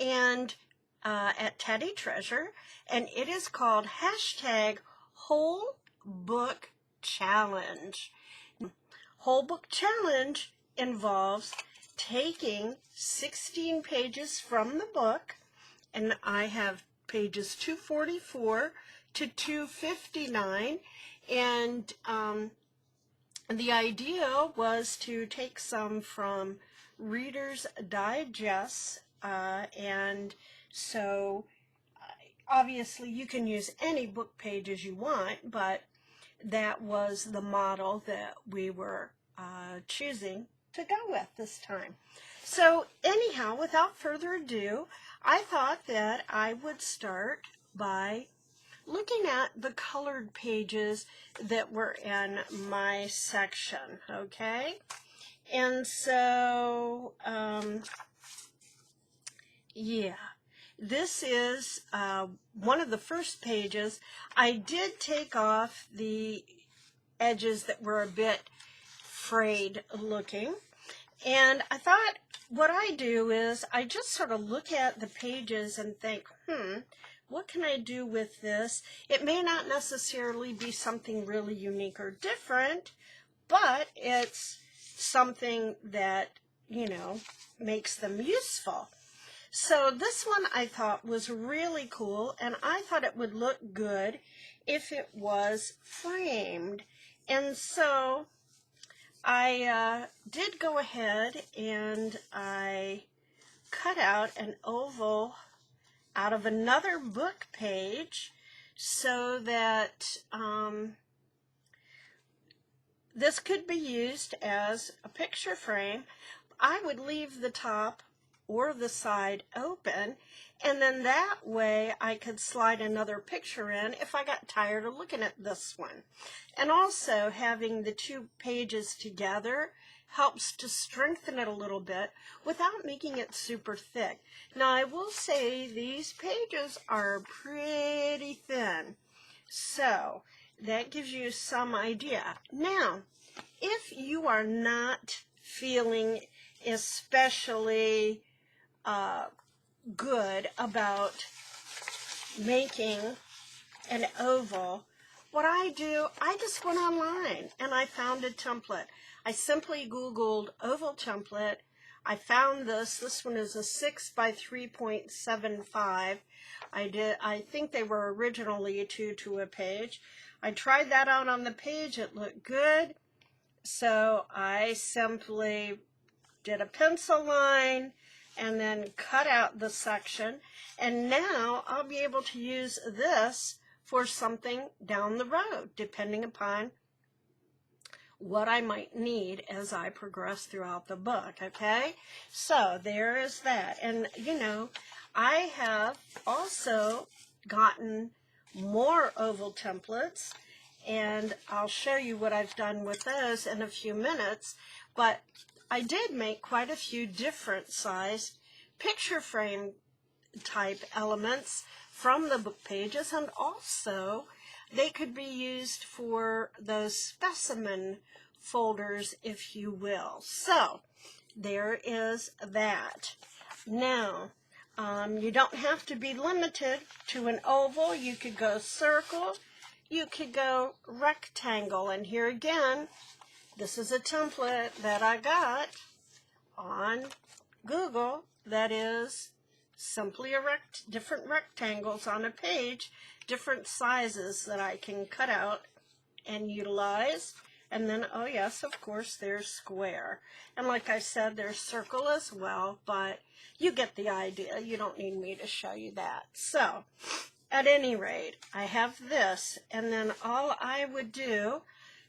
and at Tatty Treasure, and it is called #WholeBookChallenge. Whole Book Challenge involves taking 16 pages from the book, and I have pages 244 to 259, and the idea was to take some from Reader's Digest, and so obviously you can use any book pages you want, but that was the model that we were choosing to go with this time. So anyhow, without further ado, I thought that I would start by looking at the colored pages that were in my section, okay? And so, yeah, this is one of the first pages. I did take off the edges that were a bit frayed looking, and I thought what I do is I just sort of look at the pages and think, what can I do with this? It may not necessarily be something really unique or different, but it's something that, you know, makes them useful. So this one I thought was really cool, and I thought it would look good if it was framed. And so I did go ahead and I cut out an oval out of another book page so that this could be used as a picture frame. I would leave the top or the side open, and then that way I could slide another picture in if I got tired of looking at this one. And also having the two pages together helps to strengthen it a little bit without making it super thick. Now I will say these pages are pretty thin, so that gives you some idea. Now, if you are not feeling especially good about making an oval, what I do, I just went online and I found a template. I simply Googled oval template. I found this one is a 6 by 3.75. I think they were originally 2 to a page. I tried that out on the page, it looked good. So I simply did a pencil line and then cut out the section, and now I'll be able to use this for something down the road, depending upon what I might need as I progress throughout the book, okay? So there is that. And, you know, I have also gotten more oval templates, and I'll show you what I've done with those in a few minutes, but I did make quite a few different sized picture frame type elements from the book pages, and also they could be used for those specimen folders, if you will. So there is that. Now, you don't have to be limited to an oval. You could go circle, you could go rectangle, and here again, this is a template that I got on Google that is simply different rectangles on a page, different sizes that I can cut out and utilize. And then, oh yes, of course, there's square. And like I said, there's circle as well, but you get the idea. You don't need me to show you that. So, at any rate, I have this, and then all I would do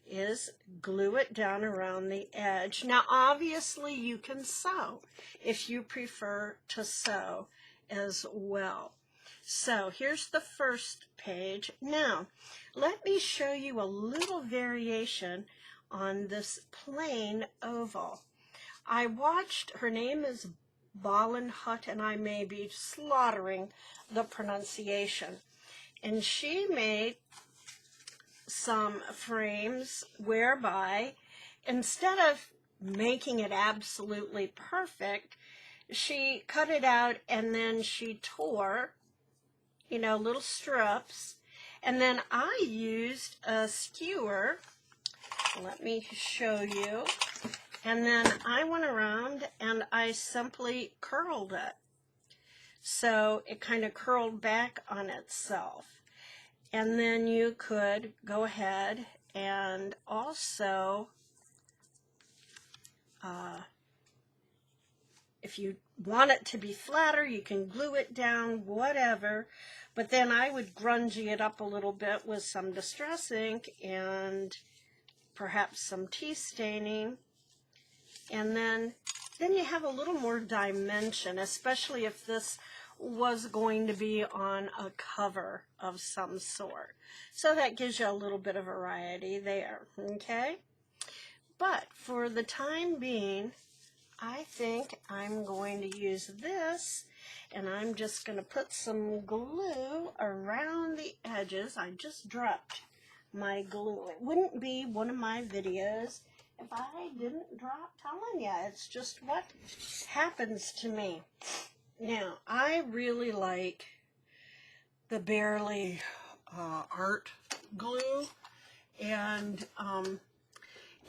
is glue it down around the edge. Now, obviously, you can sew if you prefer to sew as well. So here's the first page. Now, let me show you a little variation on this plain oval. I watched, her name is Belinda, and I may be slaughtering the pronunciation. And she made some frames whereby instead of making it absolutely perfect, she cut it out and then she tore, you know, little strips. And then I used a skewer. Let me show you. And then I went around and I simply curled it. So it kind of curled back on itself. And then you could go ahead and also, if you want it to be flatter, you can glue it down, whatever. But then I would grungy it up a little bit with some Distress ink and perhaps some tea staining. And then you have a little more dimension, especially if this was going to be on a cover of some sort. So that gives you a little bit of variety there, okay? But for the time being, I think I'm going to use this, and I'm just going to put some glue around the edges. I just dropped my glue. It wouldn't be one of my videos if I didn't drop telling you. It's just what happens to me. Now, I really like the Barely art glue, and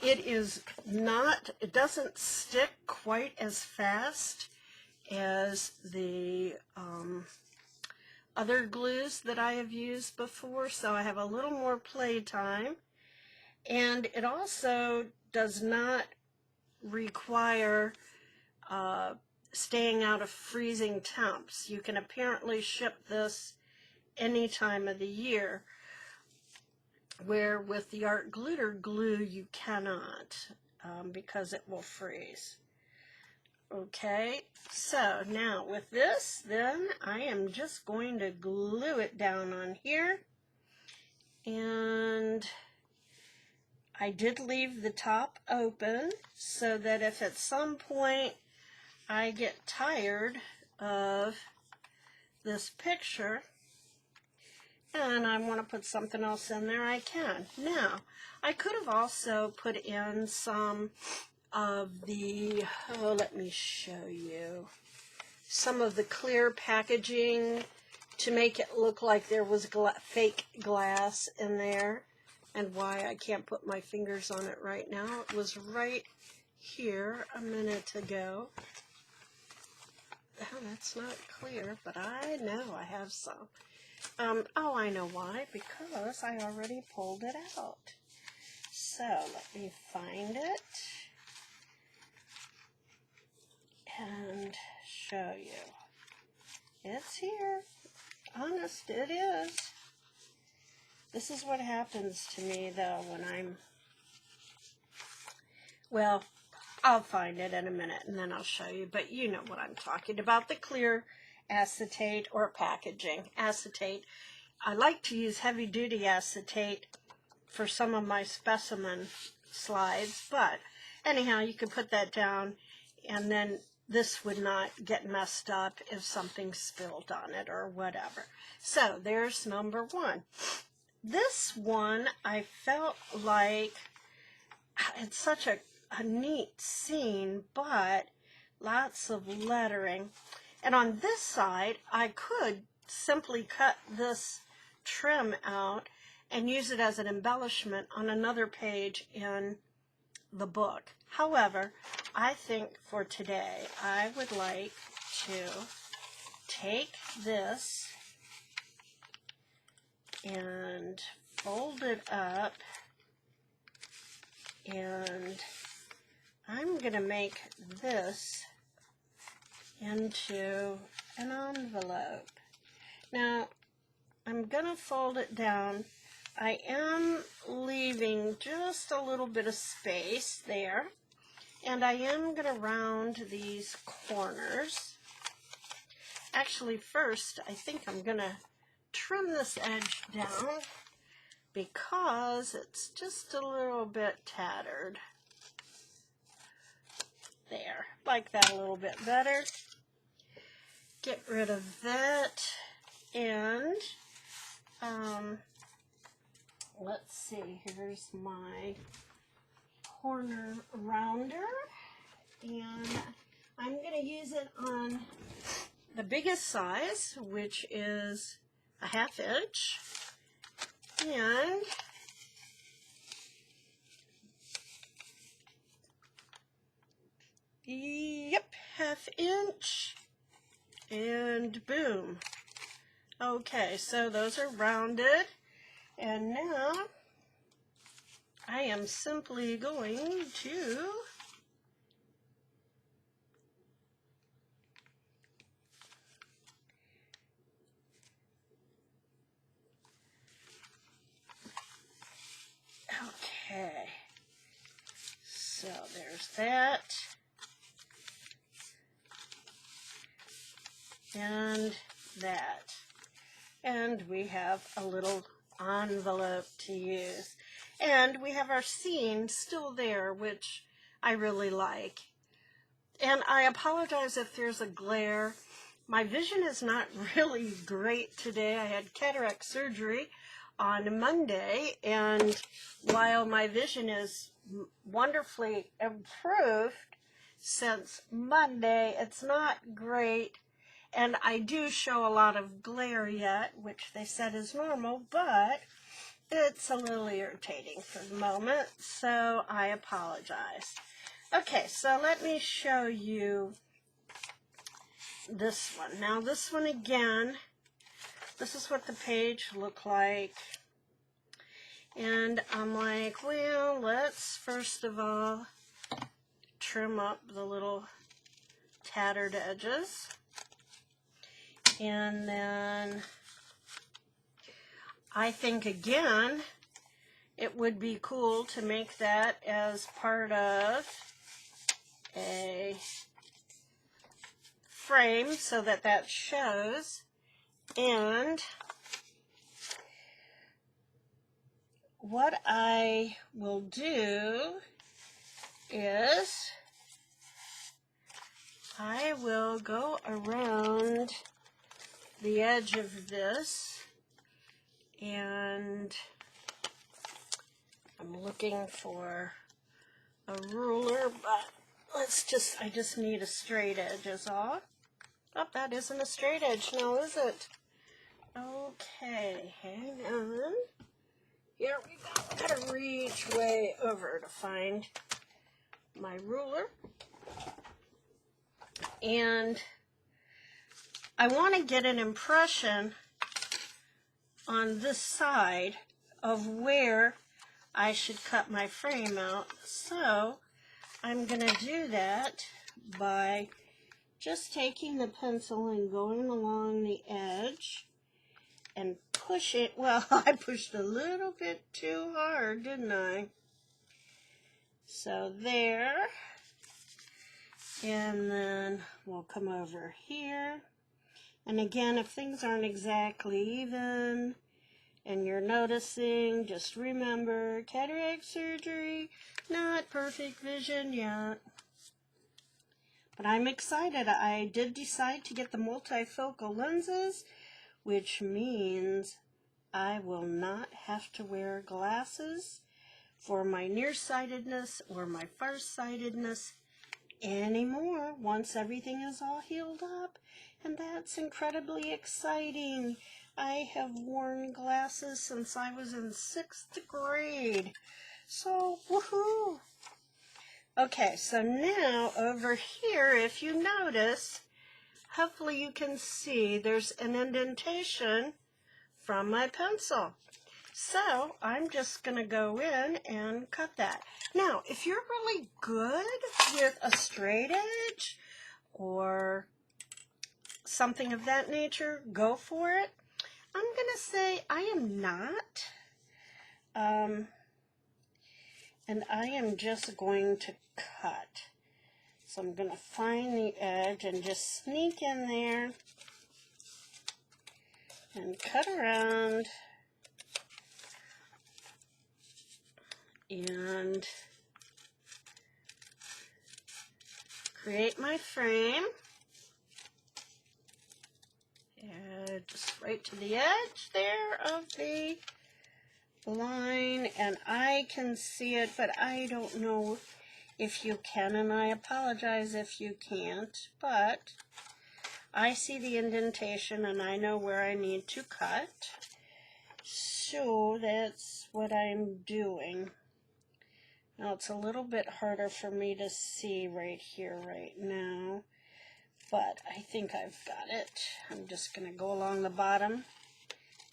it doesn't stick quite as fast as the other glues that I have used before, so I have a little more play time. And it also does not require staying out of freezing temps. You can apparently ship this any time of the year, where with the art glitter glue you cannot, because it will freeze. Okay, so now with this, then I am just going to glue it down on here. And I did leave the top open so that if at some point I get tired of this picture and I want to put something else in there, I can. Now, I could have also put in some of the, let me show you, some of the clear packaging to make it look like there was fake glass in there. And why I can't put my fingers on it right now. It was right here a minute ago. Oh, that's not clear, but I know I have some. Oh, I know why. Because I already pulled it out. So, let me find it and show you. It's here. Honest, it is. This is what happens to me, though, when I'm, well, I'll find it in a minute, and then I'll show you. But you know what I'm talking about, the clear acetate or packaging. Acetate. I like to use heavy-duty acetate for some of my specimen slides, but anyhow, you can put that down, and then this would not get messed up if something spilled on it or whatever. So, there's number one. This one, I felt like it's such a neat scene, but lots of lettering. And on this side, I could simply cut this trim out and use it as an embellishment on another page in the book. However, I think for today, I would like to take this and fold it up, and I'm going to make this into an envelope. Now, I'm going to fold it down. I am leaving just a little bit of space there, and I am going to round these corners. Actually, first, I think I'm going to trim this edge down because it's just a little bit tattered. There, like that a little bit better. Get rid of that, and let's see, here's my corner rounder, and I'm going to use it on the biggest size, which is a 1/2 inch. And yep, 1/2 inch. And boom. Okay, so those are rounded. And now I am simply going to okay, so there's that, and that, and we have a little envelope to use, and we have our scene still there, which I really like. And I apologize if there's a glare. My vision is not really great today. I had cataract surgery on Monday, and while my vision is wonderfully improved since Monday, it's not great, and I do show a lot of glare yet, which they said is normal, but it's a little irritating for the moment, so I apologize. Okay, so let me show you this one. Now this one again, this is what the page looked like. And I'm like, well, let's first of all trim up the little tattered edges. And then I think again, it would be cool to make that as part of a frame so that that shows. And what I will do is I will go around the edge of this, and I'm looking for a ruler, but I just need a straight edge is all. Oh, that isn't a straight edge now, is it? Okay, hang on. Here we go. Gotta reach way over to find my ruler. And I want to get an impression on this side of where I should cut my frame out. So I'm going to do that by just taking the pencil and going along the edge and push it. Well, I pushed a little bit too hard, didn't I? So there. And then we'll come over here. And again, if things aren't exactly even and you're noticing, just remember, cataract surgery, not perfect vision yet. But I'm excited. I did decide to get the multifocal lenses, which means I will not have to wear glasses for my nearsightedness or my farsightedness anymore once everything is all healed up, and that's incredibly exciting. I have worn glasses since I was in 6th grade, so woohoo! Okay, so now over here, if you notice, hopefully you can see there's an indentation from my pencil. So I'm just going to go in and cut that. Now, if you're really good with a straight edge or something of that nature, go for it. I'm going to say I am not. And I am just going to cut. So I'm going to find the edge and just sneak in there and cut around. And create my frame, and just right to the edge there of the line, and I can see it, but I don't know if you can, and I apologize if you can't, but I see the indentation and I know where I need to cut. So that's what I'm doing. Now it's a little bit harder for me to see right here right now, but I think I've got it. I'm just going to go along the bottom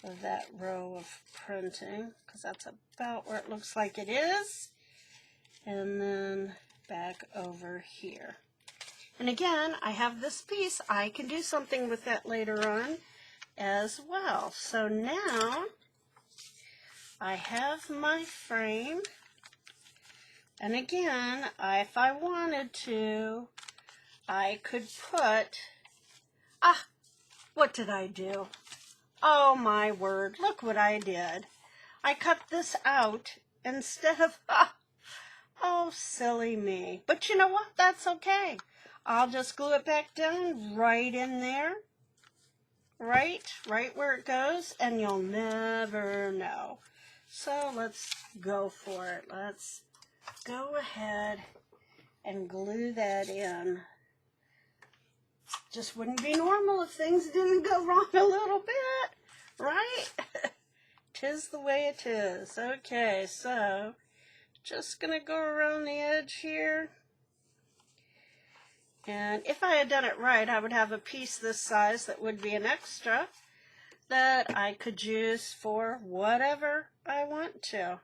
of that row of printing, because that's about where it looks like it is, and then back over here. And again, I have this piece. I can do something with that later on as well. So now I have my frame, and again, if I wanted to, I could put, what did I do? Oh my word, look what I did. I cut this out instead of, oh silly me. But you know what, that's okay. I'll just glue it back down right in there, right where it goes, and you'll never know. So let's go for it. Let's go ahead and glue that in. Just wouldn't be normal if things didn't go wrong a little bit, right? 'Tis the way it is. Okay, so just gonna go around the edge here. And if I had done it right, I would have a piece this size that would be an extra that I could use for whatever I want to.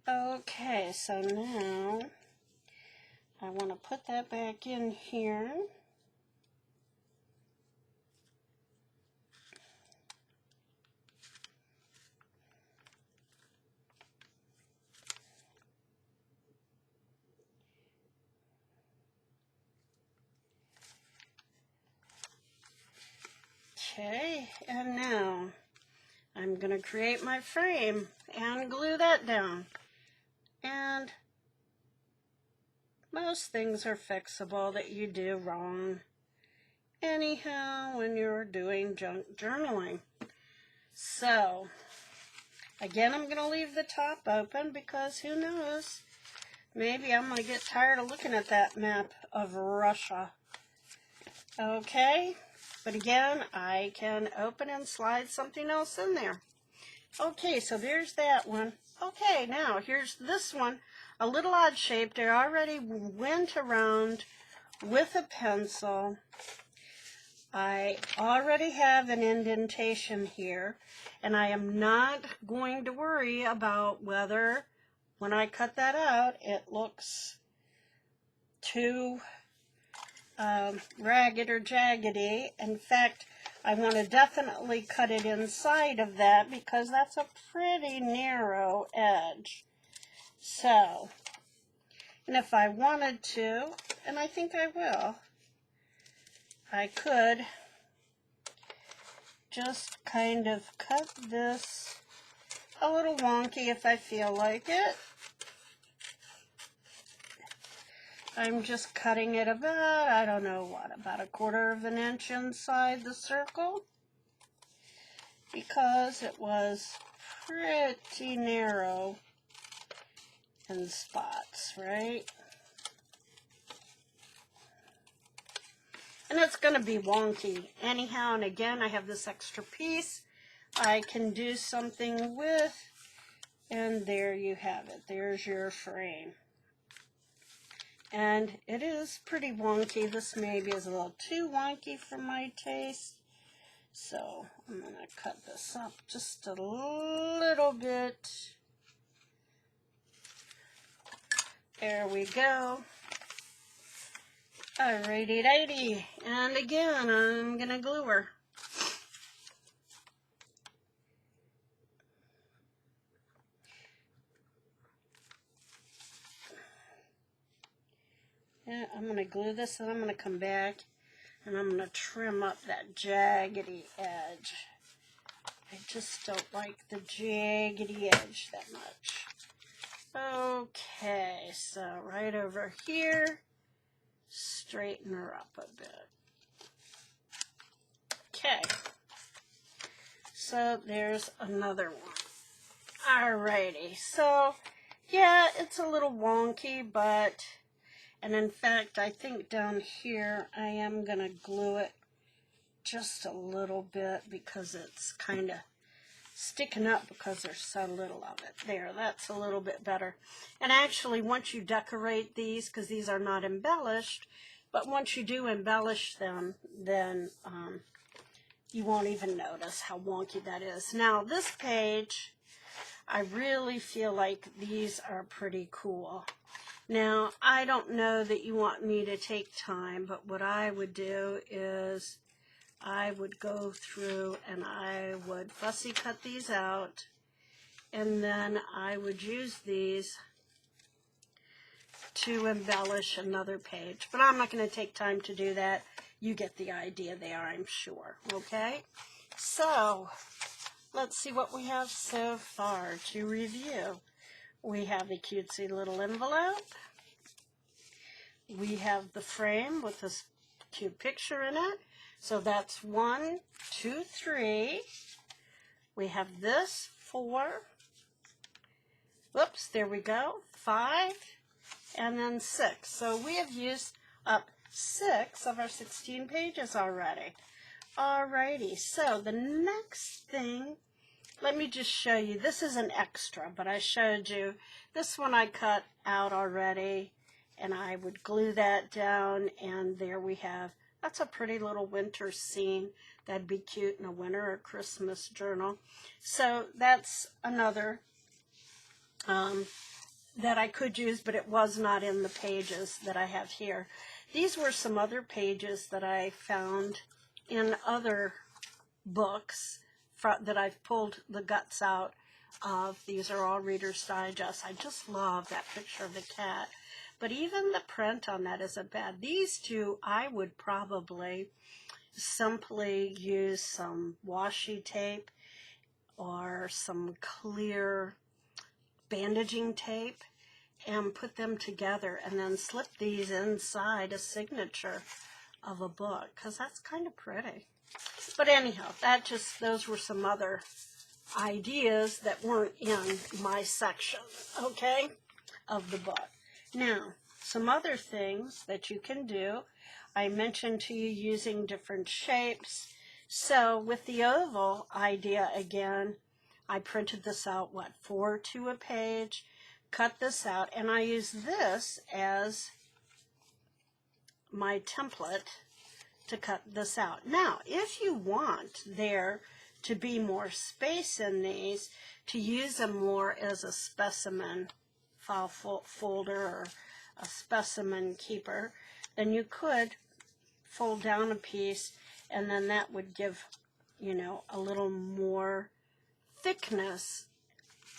Okay, so now I want to put that back in here. Okay, and now I'm going to create my frame and glue that down. And most things are fixable that you do wrong anyhow when you're doing junk journaling. So, again, I'm going to leave the top open because who knows, maybe I'm going to get tired of looking at that map of Russia. Okay, but again, I can open and slide something else in there. Okay, so there's that one. Okay, now here's this one, a little odd shaped. I already went around with a pencil. I already have an indentation here, and I am not going to worry about whether, when I cut that out, it looks too ragged or jaggedy. In fact, I want to definitely cut it inside of that because that's a pretty narrow edge. So, and if I wanted to, and I think I will, I could just kind of cut this a little wonky if I feel like it. I'm just cutting it about, I don't know what, about 1/4 of an inch inside the circle because it was pretty narrow in spots, right? And it's going to be wonky anyhow, and again, I have this extra piece I can do something with, and there you have it. There's your frame. And it is pretty wonky. This maybe is a little too wonky for my taste. So I'm going to cut this up just a little bit. There we go. Alrighty-dighty. And again, I'm going to glue her. Yeah, I'm going to glue this, and I'm going to come back and I'm going to trim up that jaggedy edge. I just don't like the jaggedy edge that much. Okay, so right over here, straighten her up a bit. Okay, so there's another one. Alrighty, so Yeah, it's a little wonky, but, and in fact, I think down here I am going to glue it just a little bit because it's kind of sticking up because there's so little of it. There, that's a little bit better. And actually, once you decorate these, because these are not embellished, but once you do embellish them, then you won't even notice how wonky that is. Now, this page, I really feel like these are pretty cool. Now, I don't know that you want me to take time, but what I would do is I would go through and I would fussy cut these out, and then I would use these to embellish another page. But I'm not going to take time to do that. You get the idea there, I'm sure. Okay? So, let's see what we have so far to review. We have a cutesy little envelope. We have the frame with this cute picture in it. So that's 1, 2, 3. We have this 4. Whoops, there we go. 5. And then 6. So we have used up 6 of our 16 pages already. Alrighty, so the next thing, let me just show you. This is an extra, but I showed you. This one I cut out already, and I would glue that down, and there we have. That's a pretty little winter scene. That'd be cute in a winter or Christmas journal. So that's another that I could use, but it was not in the pages that I have here. These were some other pages that I found in other books that I've pulled the guts out of. These are all Reader's Digest. I just love that picture of the cat. But even the print on that isn't bad. These two, I would probably simply use some washi tape or some clear bandaging tape and put them together and then slip these inside a signature of a book, because that's kind of pretty. But anyhow, those were some other ideas that weren't in my section, okay, of the book. Now, some other things that you can do. I mentioned to you using different shapes. So with the oval idea again, I printed this out, 4 to a page, cut this out, and I use this as my template to cut this out. Now, if you want there to be more space in these, to use them more as a specimen file folder or a specimen keeper, then you could fold down a piece, and then that would give, you know, a little more thickness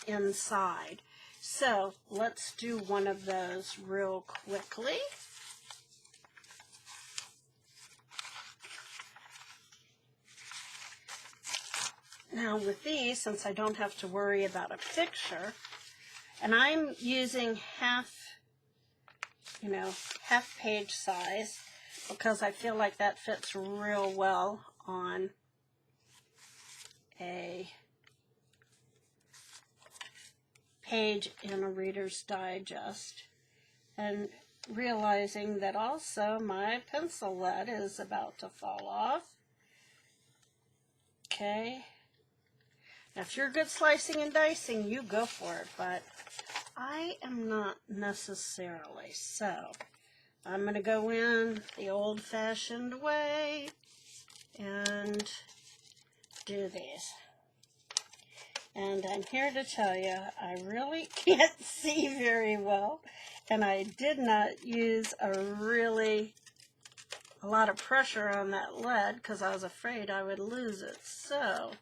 inside. So let's do one of those real quickly. Now with these, since I don't have to worry about a picture, and I'm using half page size, because I feel like that fits real well on a page in a Reader's Digest. And realizing that also my pencil lead is about to fall off. Okay. Now, if you're good slicing and dicing, you go for it, but I am not necessarily. So I'm going to go in the old-fashioned way and do these. And I'm here to tell you, I really can't see very well, and I did not use a lot of pressure on that lead because I was afraid I would lose it. So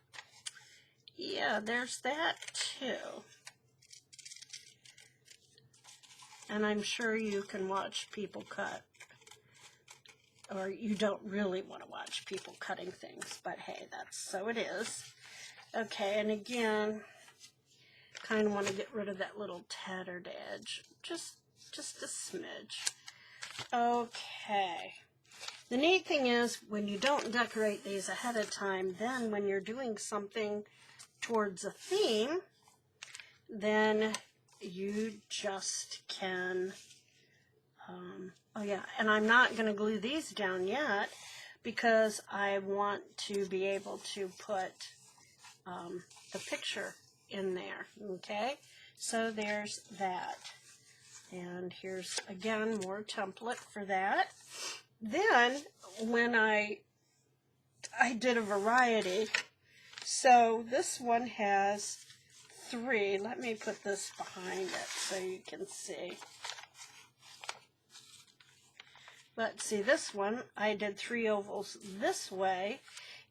yeah, there's that too. And I'm sure you can watch people cut, or you don't really want to watch people cutting things, but hey, that's so it is. Okay, and again, kind of want to get rid of that little tattered edge, just a smidge. Okay. The neat thing is, when you don't decorate these ahead of time, then when you're doing something towards a theme, then you just can, oh yeah, and I'm not going to glue these down yet because I want to be able to put the picture in there, okay? So there's that. And here's, again, more template for that. Then, when I did a variety, so this one has 3. Let me put this behind it so you can see. Let's see, this one, I did 3 ovals this way.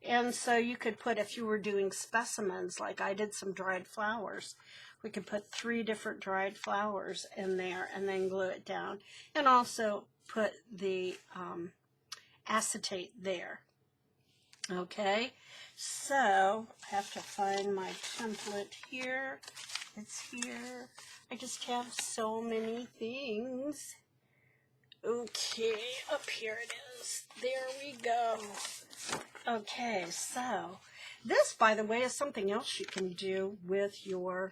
And so you could put, if you were doing specimens, like I did some dried flowers, we could put 3 different dried flowers in there and then glue it down. And also put the acetate there. Okay, so I have to find my template here. It's here. I just have so many things. Okay, up here it is. There we go. Okay, so this, by the way, is something else you can do with your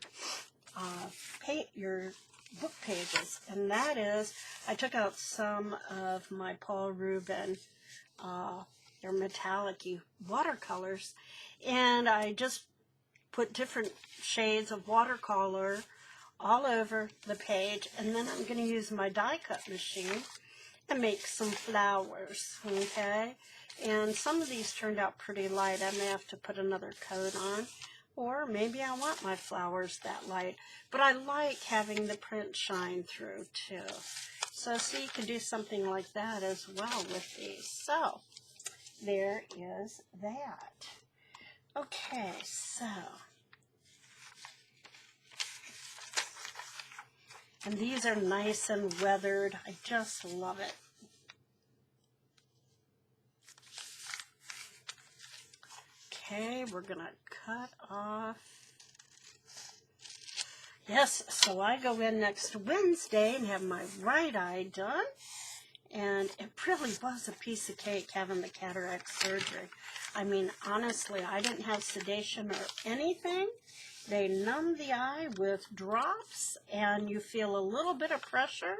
your book pages, and that is I took out some of my Paul Rubin, they're metallic-y watercolors, and I just put different shades of watercolor all over the page, and then I'm going to use my die cut machine and make some flowers, okay? And some of these turned out pretty light. I may have to put another coat on, or maybe I want my flowers that light. But I like having the print shine through too. So you can do something like that as well with these. So there is that. Okay, so, and these are nice and weathered. I just love it. Okay, we're gonna cut off. Yes, so I go in next Wednesday and have my right eye done. And it really was a piece of cake having the cataract surgery. I mean, honestly, I didn't have sedation or anything. They numb the eye with drops, and you feel a little bit of pressure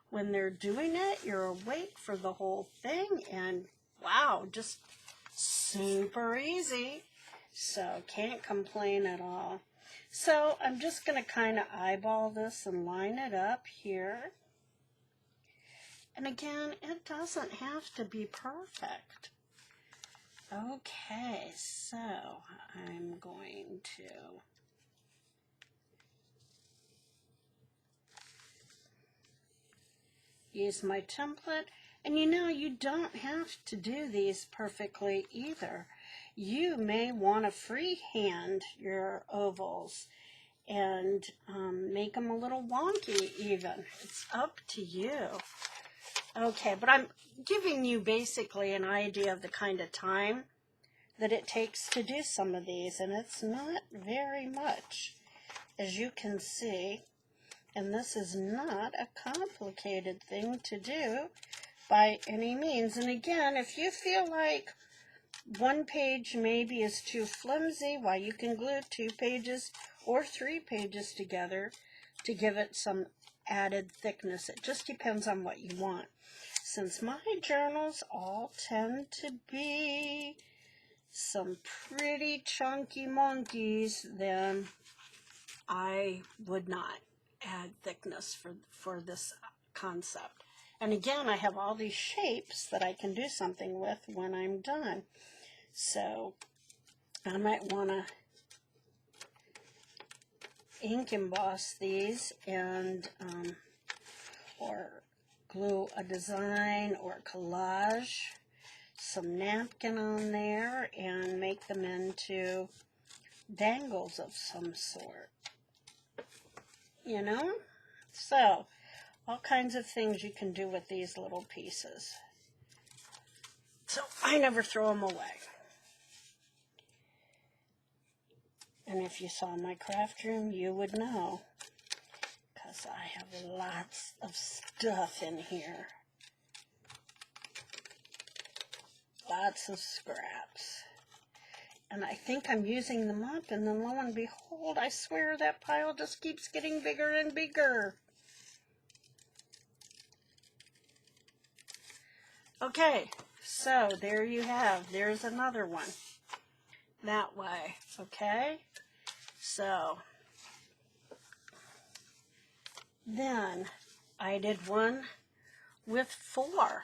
when they're doing it. You're awake for the whole thing, and wow, just super easy. So can't complain at all. So I'm just going to kind of eyeball this and line it up here. And again, it doesn't have to be perfect. Okay, so I'm going to use my template. And you know, you don't have to do these perfectly either. You may want to freehand your ovals and make them a little wonky even. It's up to you. Okay, but I'm giving you basically an idea of the kind of time that it takes to do some of these, and it's not very much, as you can see. And this is not a complicated thing to do by any means. And again, if you feel like one page maybe is too flimsy, why, you can glue 2 pages or 3 pages together to give it some added thickness. It just depends on what you want. Since my journals all tend to be some pretty chunky monkeys, then I would not add thickness for this concept. And again, I have all these shapes that I can do something with when I'm done. So I might want to ink emboss these and or glue a design or collage, some napkin on there, and make them into dangles of some sort. You know? So, all kinds of things you can do with these little pieces. So, I never throw them away. And if you saw my craft room, you would know, because I have lots of stuff in here. Lots of scraps. And I think I'm using them up, and then lo and behold, I swear that pile just keeps getting bigger and bigger. Okay, so there you have, there's another one. That way, okay? So, then I did one with 4,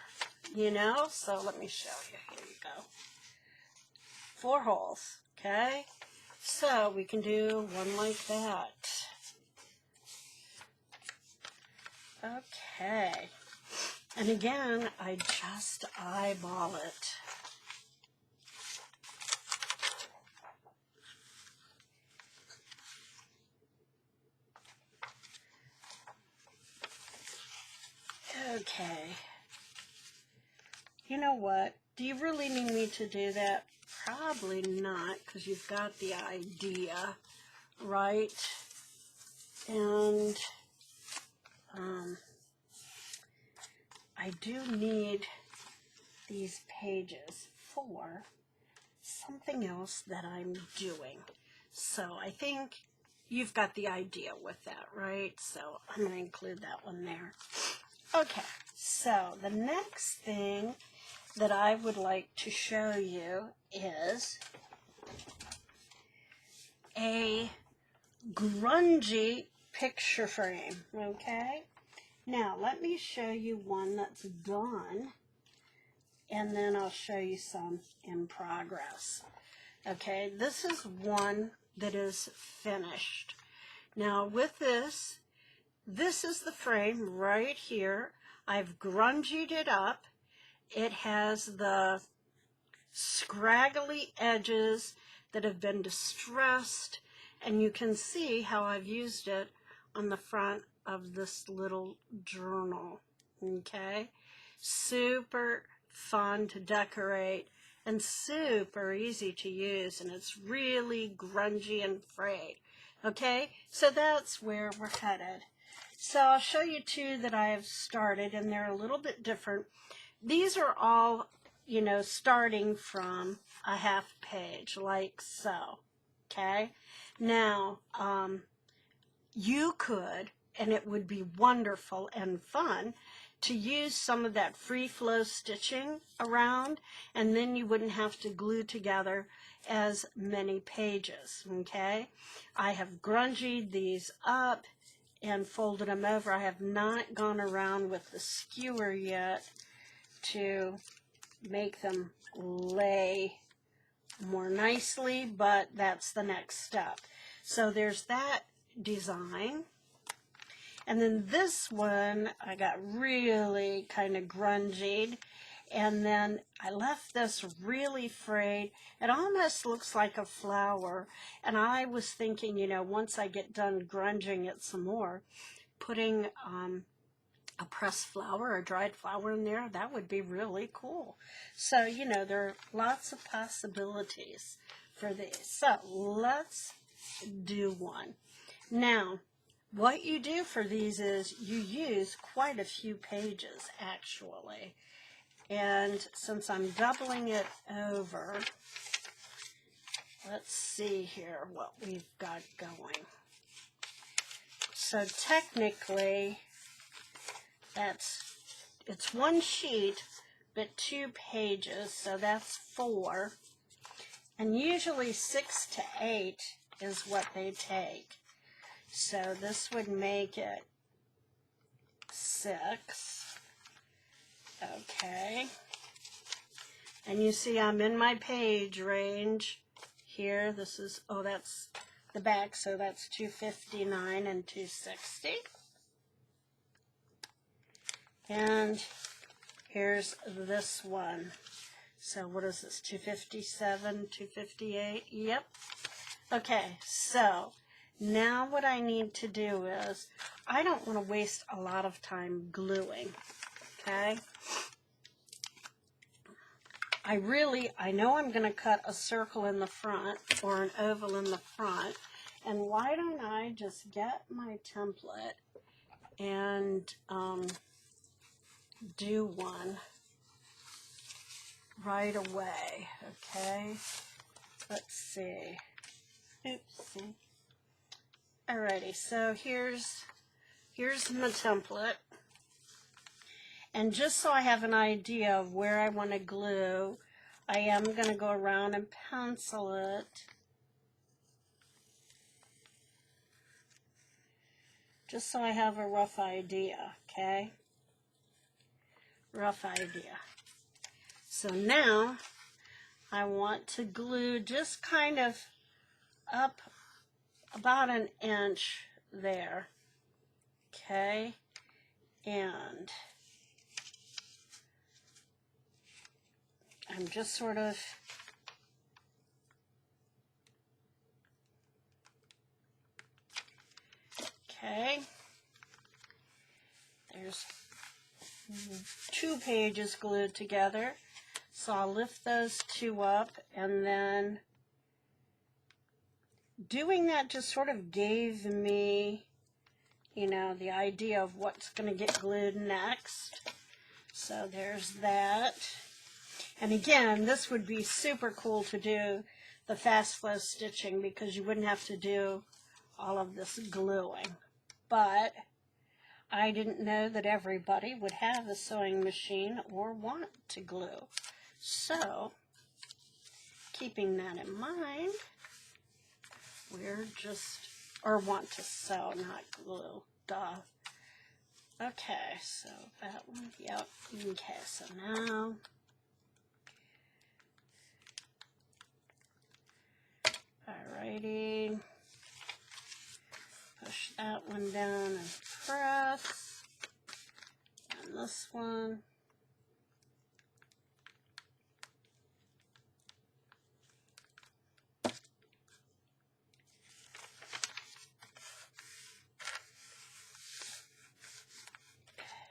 you know? So let me show you, here you go. 4 holes, okay? So we can do one like that. Okay. And again, I just eyeball it. Okay. You know what? Do you really need me to do that? Probably not, because you've got the idea, right? And I do need these pages for something else that I'm doing. So I think you've got the idea with that, right? So I'm going to include that one there. Okay, so the next thing that I would like to show you is a grungy picture frame, okay? Now, let me show you one that's done, and then I'll show you some in progress. Okay, this is one that is finished. Now, with this is the frame right here. I've grungied it up. It has the scraggly edges that have been distressed, and you can see how I've used it on the front of this little journal, okay? Super fun to decorate and super easy to use, and it's really grungy and frayed, okay? So that's where we're headed. So I'll show you 2 that I have started, and they're a little bit different. These are all, you know, starting from a half page, like so, okay? Now, you could, and it would be wonderful and fun, to use some of that free flow stitching around, and then you wouldn't have to glue together as many pages, okay? I have grungied these up and folded them over. I have not gone around with the skewer yet to make them lay more nicely, but that's the next step. So there's that design. And then this one, I got really kind of grungied, and then I left this really frayed. It almost looks like a flower, and I was thinking, you know, once I get done grunging it some more, putting a pressed flower or dried flower in there, that would be really cool. So, you know, there are lots of possibilities for these. So let's do one. Now, what you do for these is you use quite a few pages, actually. And since I'm doubling it over, let's see here what we've got going. So technically, it's 1 sheet, but 2 pages, so that's 4. And usually 6 to 8 is what they take. So this would make it 6. Okay. And you see I'm in my page range here. This is, oh, that's the back, so that's 259 and 260. And here's this one. So what is this, 257, 258? Yep. Okay, so now what I need to do is, I don't want to waste a lot of time gluing, okay? I know I'm going to cut a circle in the front or an oval in the front, and why don't I just get my template and do one right away, okay? let's see. Oopsie. Alrighty, so here's my template. And just so I have an idea of where I want to glue, I am going to go around and pencil it. Just so I have a rough idea, okay? Rough idea. So now I want to glue just kind of up about an inch there, okay? And I'm just sort of okay. There's 2 pages glued together. So I'll lift those 2 up, and then doing that just sort of gave me, you know, the idea of what's going to get glued next. So there's that. And again, this would be super cool to do the fast flow stitching because you wouldn't have to do all of this gluing. But I didn't know that everybody would have a sewing machine or want to glue. So, keeping that in mind, we're just, or want to sew, not glue, duh. Okay, so that one, yep, okay, so now, alrighty, push that one down and press, and this one.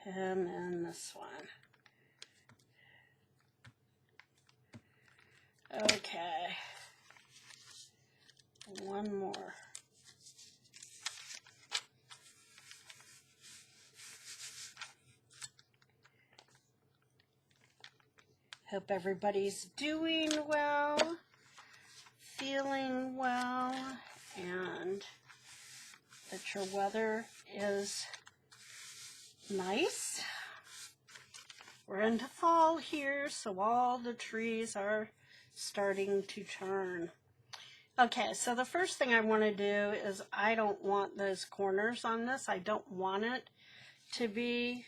And then this one. Okay. One more. Hope everybody's doing well, feeling well, and that your weather is nice. We're into fall here, so all the trees are starting to turn. Okay, so the first thing I want to do is I don't want those corners on this. I don't want it to be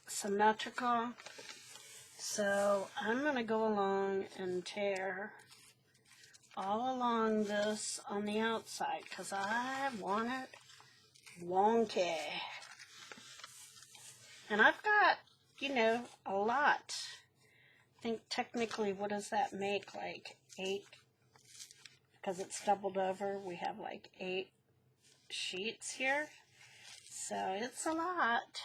symmetrical. So I'm going to go along and tear all along this on the outside because I want it wonky. And I've got, you know, a lot. I think technically, what does that make? Like 8, because it's doubled over, we have like 8 sheets here. So it's a lot.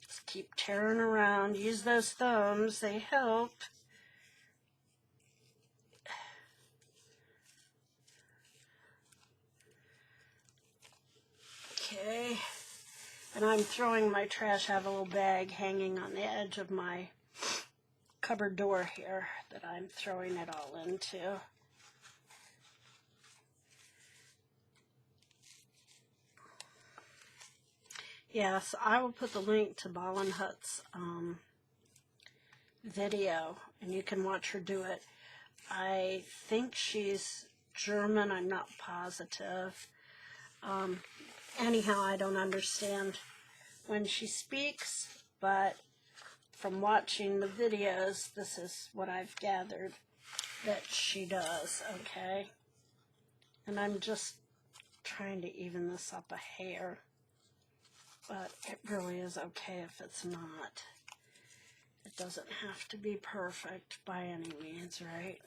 Just keep tearing around. Use those thumbs, they help. Okay, and I'm throwing my trash. I have a little bag hanging on the edge of my cupboard door here that I'm throwing it all into. Yes, I will put the link to Ballin Hut's video, and you can watch her do it. I think she's German, I'm not positive. Anyhow, I don't understand when she speaks, but from watching the videos, this is what I've gathered that she does, okay? And I'm just trying to even this up a hair, but it really is okay if it's not. It doesn't have to be perfect by any means, right?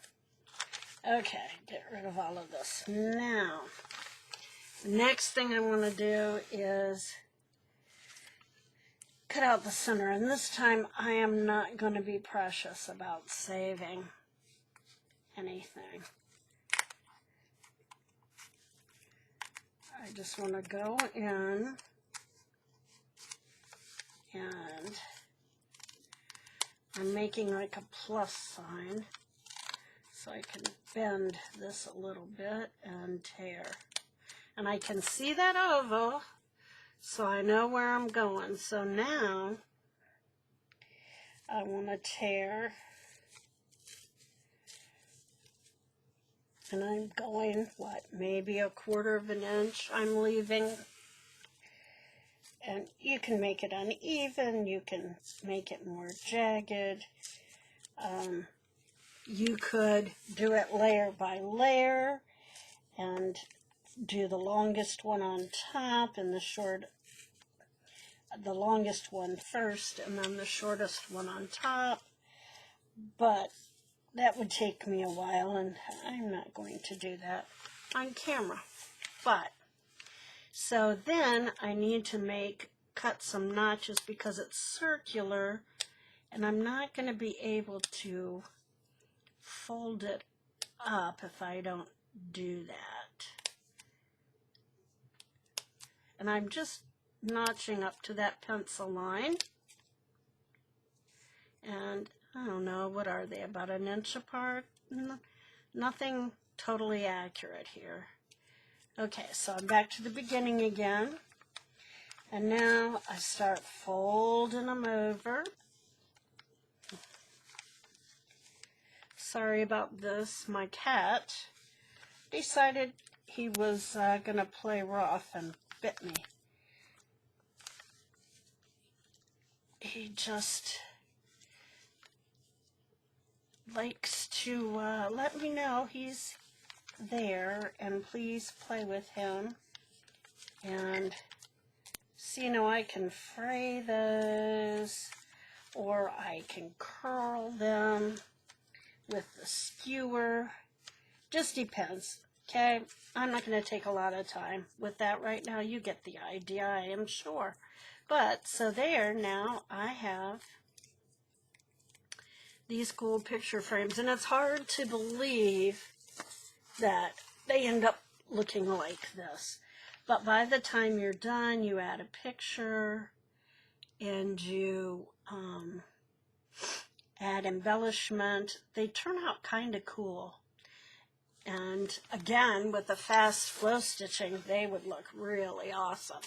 Okay, get rid of all of this. Now, the next thing I want to do is cut out the center, and this time I am not going to be precious about saving anything. I just want to go in and I'm making like a plus sign so I can bend this a little bit and tear. And I can see that oval, so I know where I'm going. So now I want to tear, and I'm going, what, maybe 1/4 of an inch I'm leaving. And you can make it uneven, you can make it more jagged. You could do it layer by layer and do the longest one on top and the longest one first and then the shortest one on top. But that would take me a while, and I'm not going to do that on camera. But so then I need to cut some notches because it's circular, and I'm not going to be able to fold it up if I don't do that. And I'm just notching up to that pencil line. And I don't know, what are they, about 1 inch apart? Nothing totally accurate here. Okay, so I'm back to the beginning again. And now I start folding them over. Sorry about this. My cat decided he was going to play rough and bit me. He just likes to let me know he's there and please play with him. And so, you know, I can fray those, or I can curl them with the skewer. Just depends. Okay, I'm not going to take a lot of time with that right now. You get the idea, I am sure. But so there, now I have these cool picture frames, and it's hard to believe that they end up looking like this. But by the time you're done, you add a picture and you add embellishment. They turn out kind of cool. And again, with the fast flow stitching, they would look really awesome.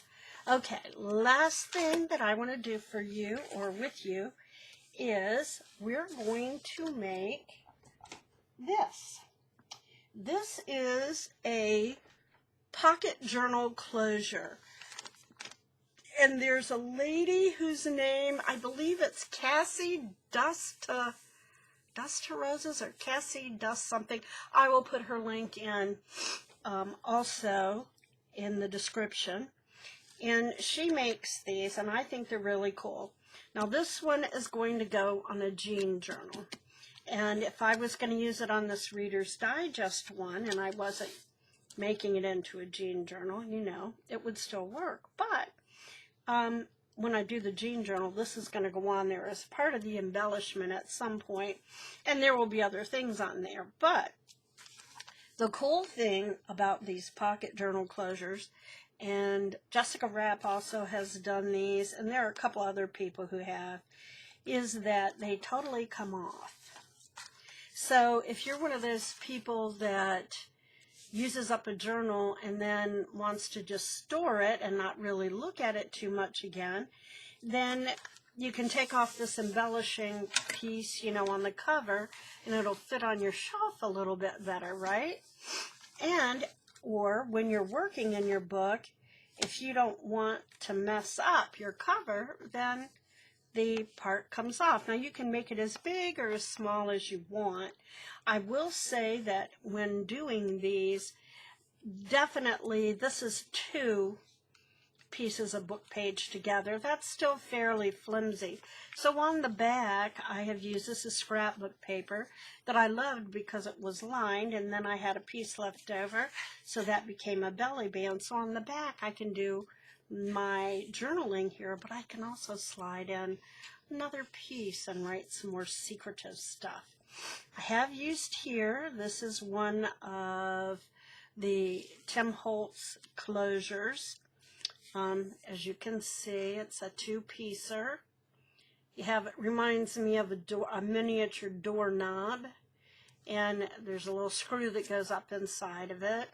Okay, last thing that I want to do for you or with you is we're going to make this. This is a pocket journal closure. And there's a lady whose name, I believe it's Cassie Dust to Roses, or Cassie Dust something. I will put her link in also in the description. And she makes these, and I think they're really cool. Now this one is going to go on a jean journal. And if I was going to use it on this Reader's Digest one, and I wasn't making it into a jean journal, you know, it would still work. But when I do the jean journal, this is going to go on there as part of the embellishment at some point, and there will be other things on there. But the cool thing about these pocket journal closures, and Jessica Rapp also has done these, and there are a couple other people who have, is that they totally come off. So if you're one of those people that uses up a journal and then wants to just store it and not really look at it too much again, then you can take off this embellishing piece, you know, on the cover, and it'll fit on your shelf a little bit better, right? And, or when you're working in your book, if you don't want to mess up your cover, then the part comes off. Now you can make it as big or as small as you want. I will say that when doing these, definitely this is 2 pieces of book page together. That's still fairly flimsy. So on the back, I have used, this is scrapbook paper that I loved because it was lined, and then I had a piece left over, so that became a belly band. So on the back, I can do my journaling here, but I can also slide in another piece and write some more secretive stuff. I have used here, this is one of the Tim Holtz closures. As you can see, it's a 2-piecer, You have, it reminds me of a miniature doorknob, and there's a little screw that goes up inside of it.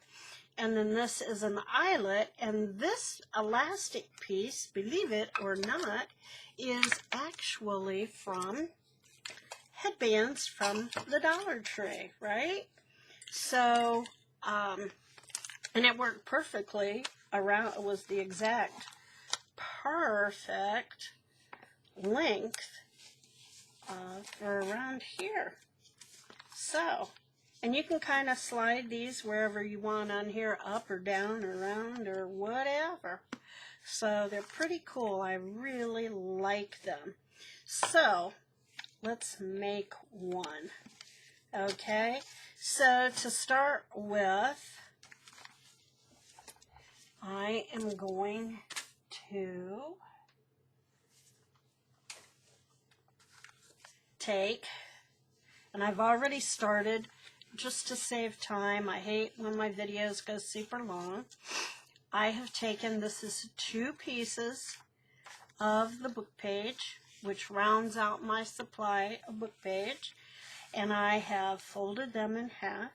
And then this is an eyelet, and this elastic piece, believe it or not, is actually from headbands from the Dollar Tree, right? So, and it worked perfectly around, it was the exact perfect length for around here. So, and you can kind of slide these wherever you want on here, up or down or around or whatever. So they're pretty cool. I really like them. So let's make one. Okay, so to start with, I am going to take, and I've already started just to save time. I hate when my videos go super long. I have taken, this is 2 pieces of the book page, which rounds out my supply of book page, and I have folded them in half.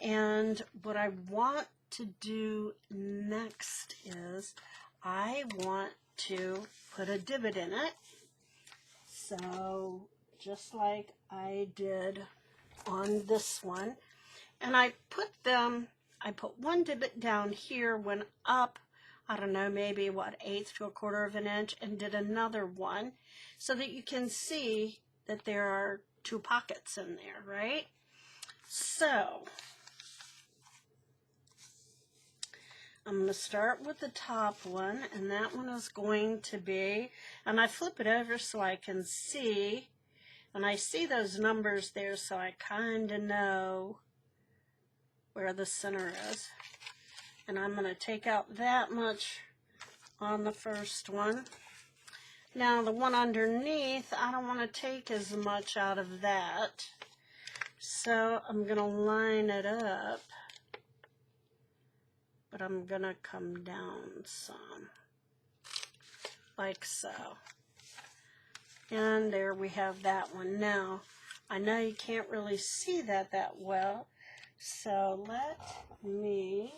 And what I want to do next is I want to put a divot in it. So just like I did on this one, and I put one divot down here, went up, I don't know, maybe what, 1/8 to 1/4 of an inch, and did another one so that you can see that there are 2 pockets in there, right? So I'm going to start with the top one, and that one is going to be, and I flip it over so I can see, and I see those numbers there, so I kind of know where the center is. And I'm going to take out that much on the first one. Now the one underneath, I don't want to take as much out of that, so I'm going to line it up. But I'm going to come down some, like so. And there we have that one. Now, I know you can't really see that well, so let me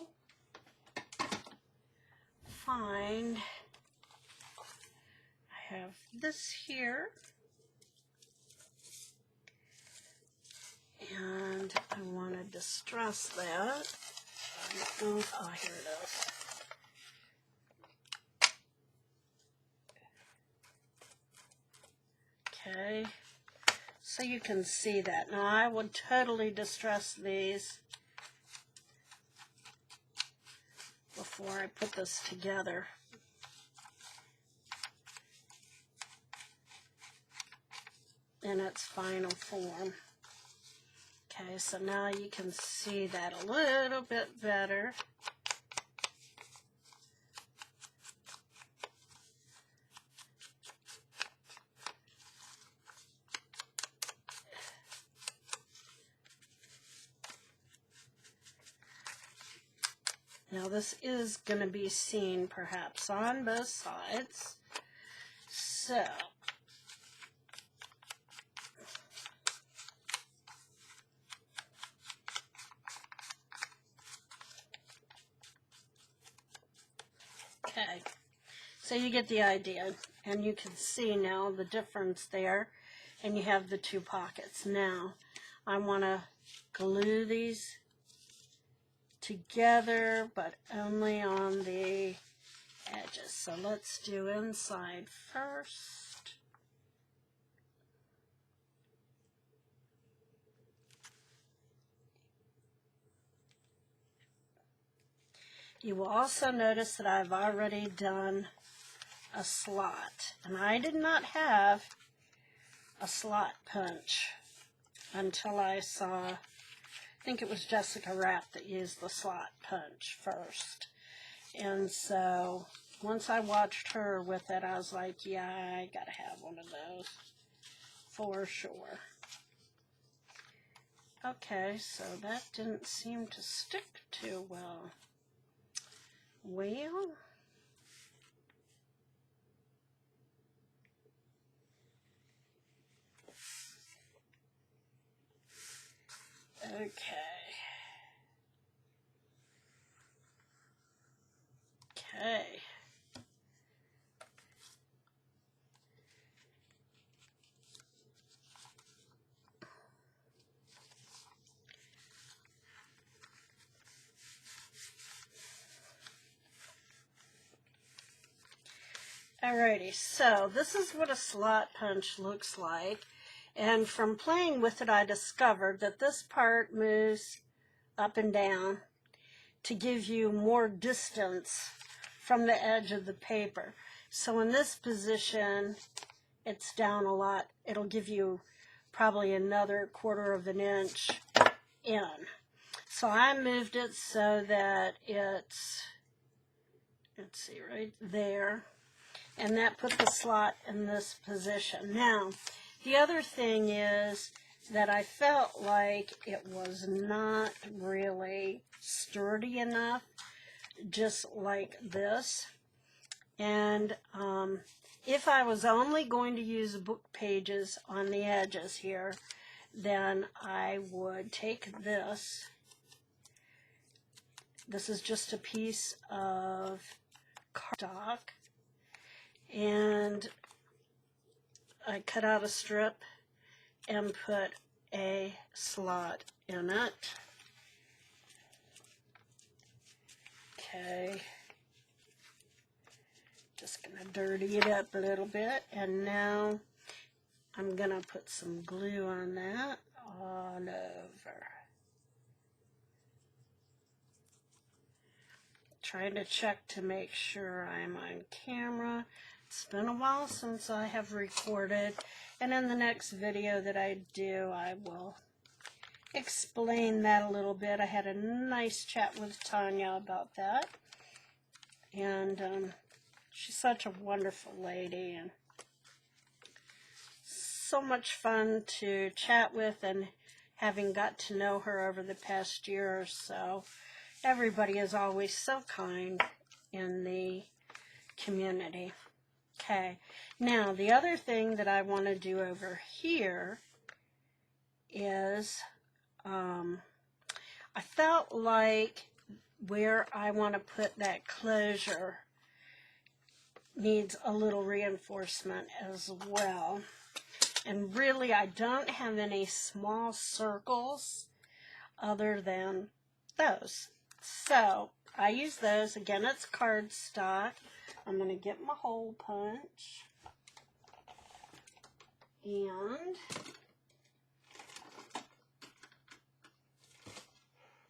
find, I have this here, and I want to distress that. Oh, here it is. Okay, so you can see that. Now I would totally distress these before I put this together. In its final form. Okay, so now you can see that a little bit better. Now this is going to be seen perhaps on both sides. So okay, so you get the idea, and you can see now the difference there, and you have the 2 pockets. Now I want to glue these together, but only on the edges. So let's do inside first. You will also notice that I've already done a slot, and I did not have a slot punch until I saw, I think it was Jessica Rapp that used the slot punch first. And so once I watched her with it, I was like, yeah, I gotta have one of those for sure. Okay, so that didn't seem to stick too well. Well, Okay. Alrighty, so this is what a slot punch looks like. And from playing with it, I discovered that this part moves up and down to give you more distance from the edge of the paper. So in this position, it's down a lot. It'll give you probably another 1/4 of an inch in. So I moved it so that it's, let's see, right there. And that put the slot in this position. Now, the other thing is that I felt like it was not really sturdy enough, just like this. And if I was only going to use book pages on the edges here, then I would take this. This is just a piece of cardstock. And I cut out a strip and put a slot in it. Okay. Just gonna dirty it up a little bit, and now I'm gonna put some glue on that all over. Trying to check to make sure I'm on camera. It's been a while since I have recorded, and in the next video that I do, I will explain that a little bit. I had a nice chat with Tania about that, and she's such a wonderful lady, and so much fun to chat with, and having got to know her over the past year or so. Everybody is always so kind in the community. Okay, now the other thing that I want to do over here is I felt like where I want to put that closure needs a little reinforcement as well. And really, I don't have any small circles other than those. So I use those. Again, it's cardstock. I'm going to get my hole punch and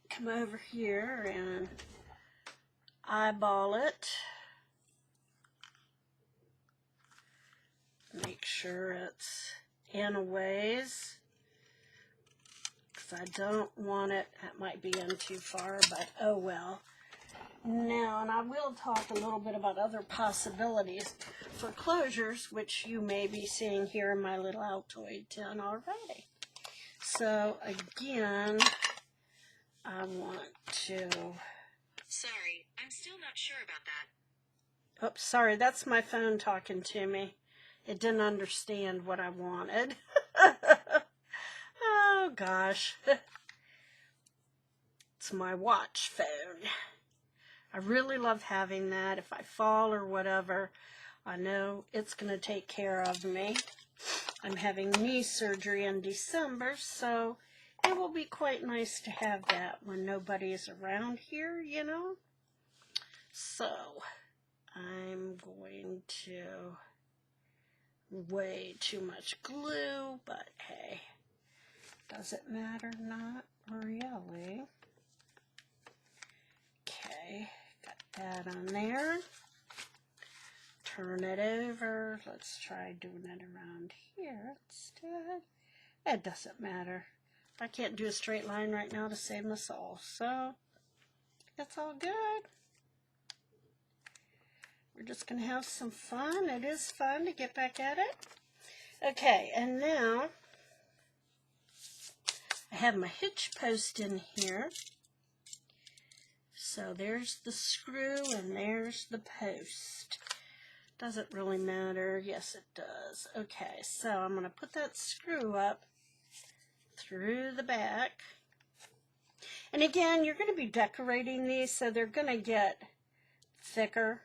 come over here and eyeball it. Make sure it's in a ways, because I don't want it, that might be in too far, but oh well. Now, and I will talk a little bit about other possibilities for closures, which you may be seeing here in my little Altoid tin already. So again, I want to... Sorry, I'm still not sure about that. Oops, sorry, that's my phone talking to me. It didn't understand what I wanted. Oh gosh. It's my watch phone. I really love having that. If I fall or whatever, I know it's going to take care of me. I'm having knee surgery in December, so it will be quite nice to have that when nobody's around here, you know. So, I'm going to... way too much glue, but hey, does it matter? Not really. Okay, got that on there. Turn it over. Let's try doing it around here instead. It doesn't matter. I can't do a straight line right now to save my soul, so it's all good. We're just going to have some fun. It is fun to get back at it. Okay, and now I have my hitch post in here. So there's the screw and there's the post. Doesn't really matter. Yes, it does. Okay, so I'm going to put that screw up through the back. And again, you're going to be decorating these, so they're going to get thicker.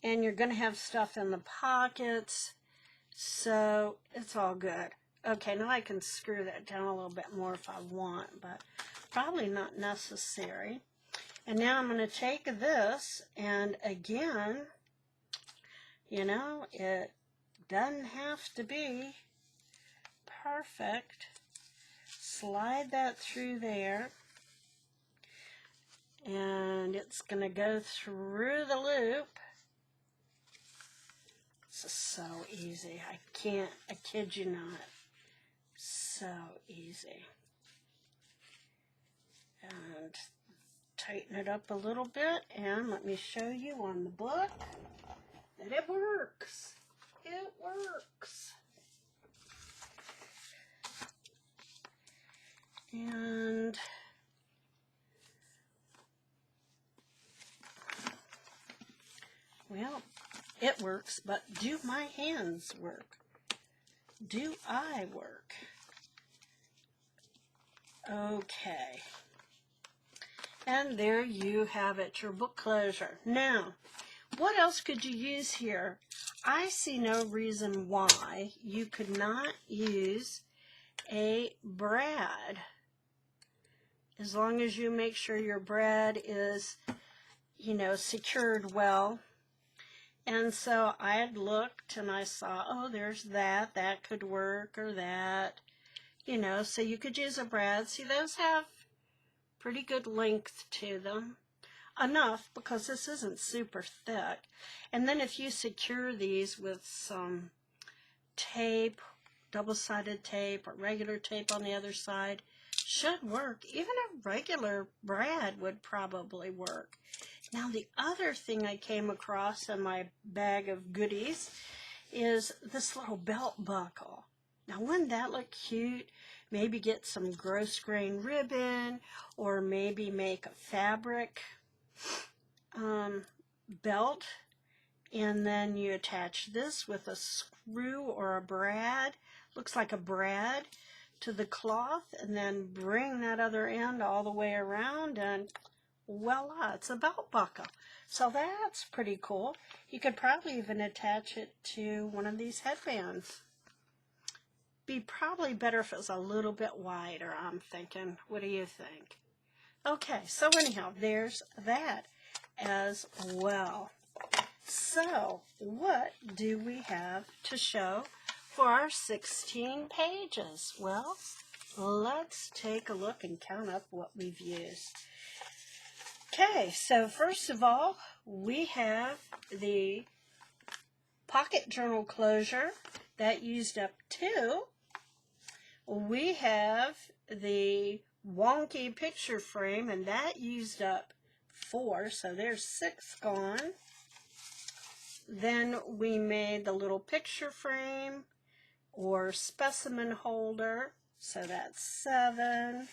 And you're going to have stuff in the pockets, so it's all good. Okay, now I can screw that down a little bit more if I want, but probably not necessary. And now I'm going to take this, and again, you know, it doesn't have to be perfect. Slide that through there, and it's going to go through the loop. This is so easy. I kid you not. So easy. And tighten it up a little bit, and let me show you on the book that it works. It works. And well, it works, but do my hands work? Do I work? Okay. And there you have it, your book closure. Now, what else could you use here? I see no reason why you could not use a brad, as long as you make sure your brad is, you know, secured well. And so I had looked and I saw, oh, there's that could work, or that, you know, so you could use a brad. See, those have pretty good length to them. Enough, because this isn't super thick. And then if you secure these with some tape, double-sided tape or regular tape on the other side, should work. Even a regular brad would probably work. Now, the other thing I came across in my bag of goodies is this little belt buckle. Now, wouldn't that look cute? Maybe get some gross grain ribbon, or maybe make a fabric belt, and then you attach this with a screw or a brad, looks like a brad, to the cloth, and then bring that other end all the way around, and voila, it's a belt buckle. So that's pretty cool. You could probably even attach it to one of these headbands. Be probably better if it was a little bit wider, I'm thinking. What do you think? Okay, so anyhow, there's that as well. So, what do we have to show for our 16 pages? Well, let's take a look and count up what we've used. Okay, so first of all, we have the pocket journal closure that used up 2. We have the wonky picture frame, and that used up 4, so there's 6 gone. Then we made the little picture frame or specimen holder, so that's 7.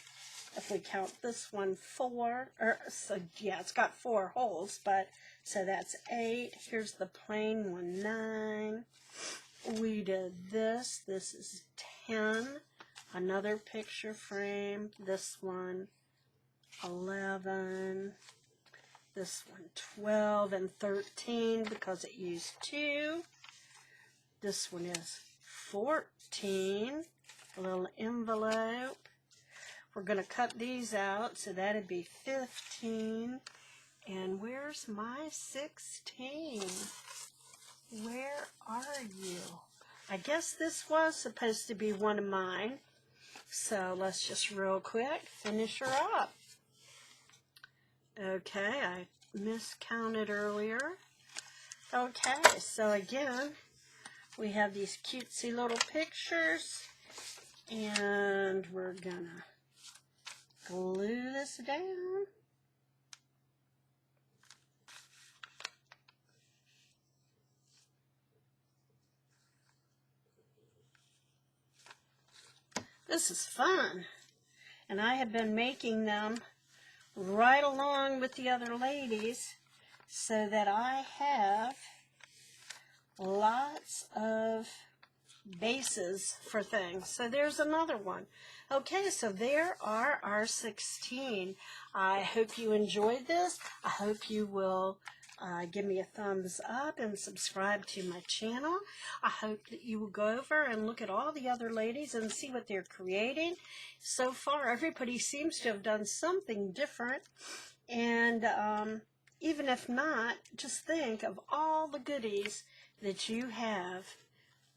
If we count this one, 4, or so yeah, it's got 4 holes, but so that's 8. Here's the plain one, 9. We did this. This is 10. Another picture frame. This one, 11. This one, 12 and 13 because it used 2. This one is 14. A little envelope. We're going to cut these out, so that'd be 15. And where's my 16? Where are you? I guess this was supposed to be one of mine. So let's just real quick finish her up. Okay, I miscounted earlier. Okay, so again, we have these cutesy little pictures, and we're gonna glue this down. This is fun, and I have been making them right along with the other ladies so that I have lots of bases for things. So there's another one. Okay, so there are our 16. I hope you enjoyed this. I hope you will give me a thumbs up and subscribe to my channel. I hope that you will go over and look at all the other ladies and see what they're creating. So far, everybody seems to have done something different. And even if not, just think of all the goodies that you have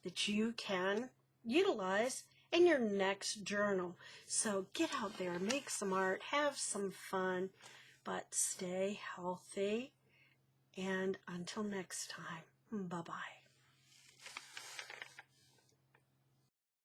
that you can utilize in your next journal. So get out there, make some art, have some fun, but stay healthy. And until next time, bye-bye.